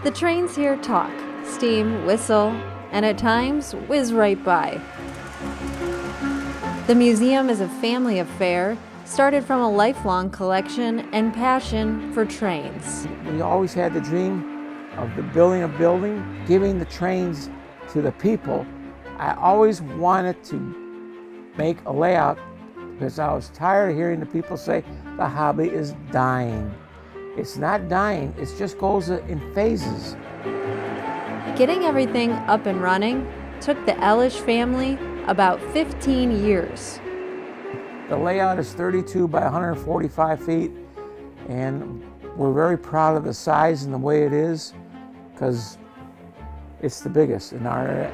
The trains here talk, steam, whistle, and at times whiz right by. The museum is a family affair, started from a lifelong collection and passion for trains. We always had the dream of building a building, giving the trains to the people. I always wanted to make a layout because I was tired of hearing the people say the hobby is dying. It's not dying, it just goes in phases. Getting everything up and running took the Elish family about 15 years. The layout is 32 by 145 feet, and we're very proud of the size and the way it is because it's the biggest in our area.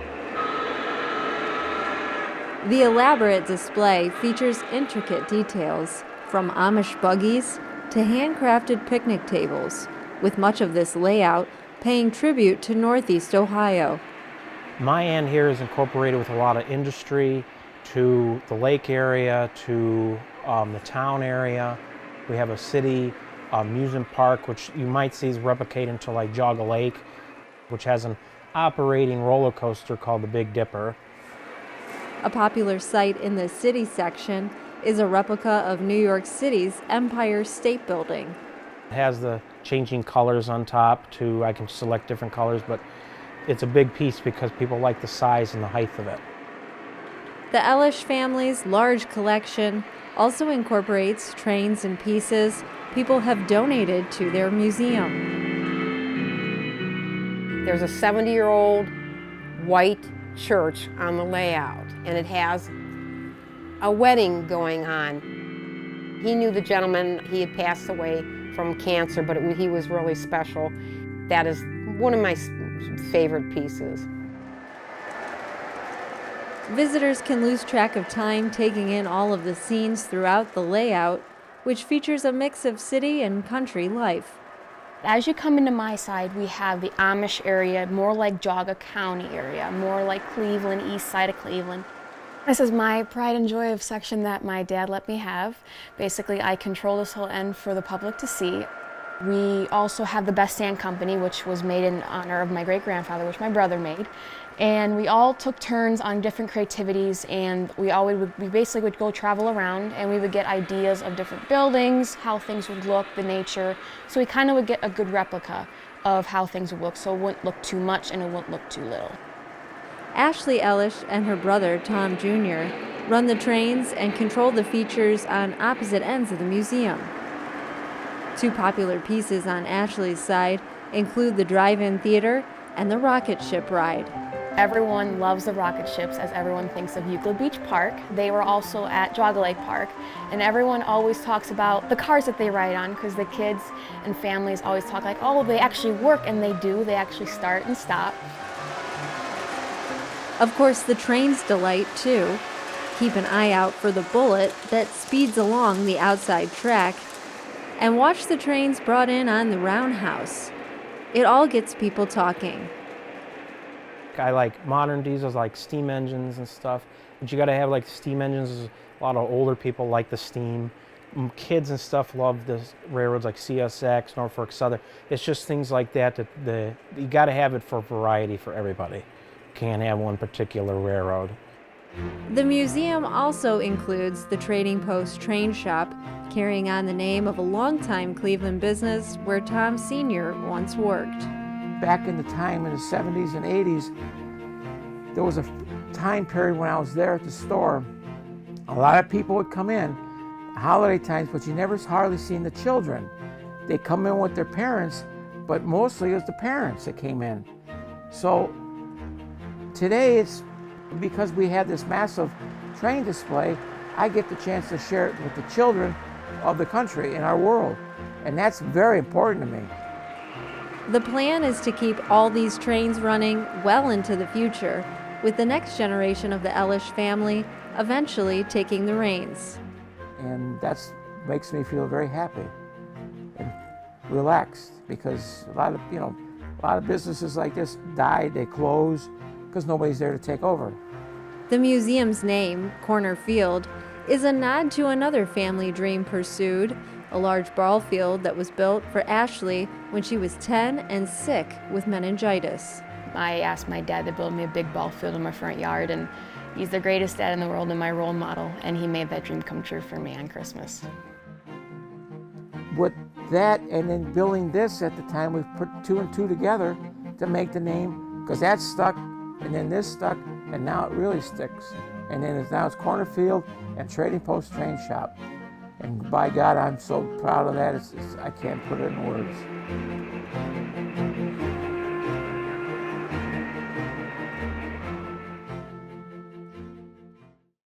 The elaborate display features intricate details, from Amish buggies to handcrafted picnic tables, with much of this layout paying tribute to Northeast Ohio. My end here is incorporated with a lot of industry, to the lake area, to the town area. We have a city amusement park, which you might see is replicated into like Jogga Lake, which has an operating roller coaster called the Big Dipper. A popular site in the city section is a replica of New York City's Empire State Building. It has the changing colors on top too. I can select different colors, but it's a big piece because people like the size and the height of it. The Elish family's large collection also incorporates trains and pieces people have donated to their museum. There's a 70-year-old white church on the layout, and it has a wedding going on. He knew the gentleman. He had passed away from cancer, but he was really special. That is one of my favorite pieces. Visitors can lose track of time taking in all of the scenes throughout the layout, which features a mix of city and country life. As you come into my side, we have the Amish area, more like Jogga County area, more like Cleveland, east side of Cleveland. This is my pride and joy of section that my dad let me have. Basically, I control this whole end for the public to see. We also have the Best Sand Company, which was made in honor of my great-grandfather, which my brother made. And we all took turns on different creativities, and we basically would go travel around, and we would get ideas of different buildings, how things would look, the nature. So we kind of would get a good replica of how things would look, so it wouldn't look too much and it wouldn't look too little. Ashley Elish and her brother, Tom Jr., run the trains and control the features on opposite ends of the museum. Two popular pieces on Ashley's side include the drive-in theater and the rocket ship ride. Everyone loves the rocket ships as everyone thinks of Euclid Beach Park. They were also at Jogga Lake Park, and everyone always talks about the cars that they ride on because the kids and families always talk like, oh, they actually work, and they do. They actually start and stop. Of course, the trains delight too. Keep an eye out for the bullet that speeds along the outside track, and watch the trains brought in on the roundhouse. It all gets people talking. I like modern diesels, like steam engines and stuff, but you got to have like steam engines. A lot of older people like the steam. Kids and stuff love the railroads like CSX, Norfolk Southern. It's just things like that you got to have it for variety for everybody. Can't have one particular railroad. The museum also includes the Trading Post train shop, carrying on the name of a longtime Cleveland business where Tom Sr. once worked. Back in the time in the 70s and 80s, there was a time period when I was there at the store. A lot of people would come in, holiday times, but you never hardly seen the children. They come in with their parents, but mostly it was the parents that came in. So today, it's because we have this massive train display, I get the chance to share it with the children of the country and our world, and that's very important to me. The plan is to keep all these trains running well into the future, with the next generation of the Elish family eventually taking the reins. And that makes me feel very happy and relaxed, because a lot of businesses like this die, they close, because nobody's there to take over. The museum's name, Corner Field, is a nod to another family dream pursued a large ball field that was built for Ashley when she was 10 and sick with meningitis. I asked my dad to build me a big ball field in my front yard, and he's the greatest dad in the world and my role model, and he made that dream come true for me on Christmas. With that and then building this at the time, we put 2 and 2 together to make the name, because that stuck, and then this stuck, and now it really sticks. And then now it's Cornerfield and Trading Post Train Shop. And by God, I'm so proud of that, I can't put it in words.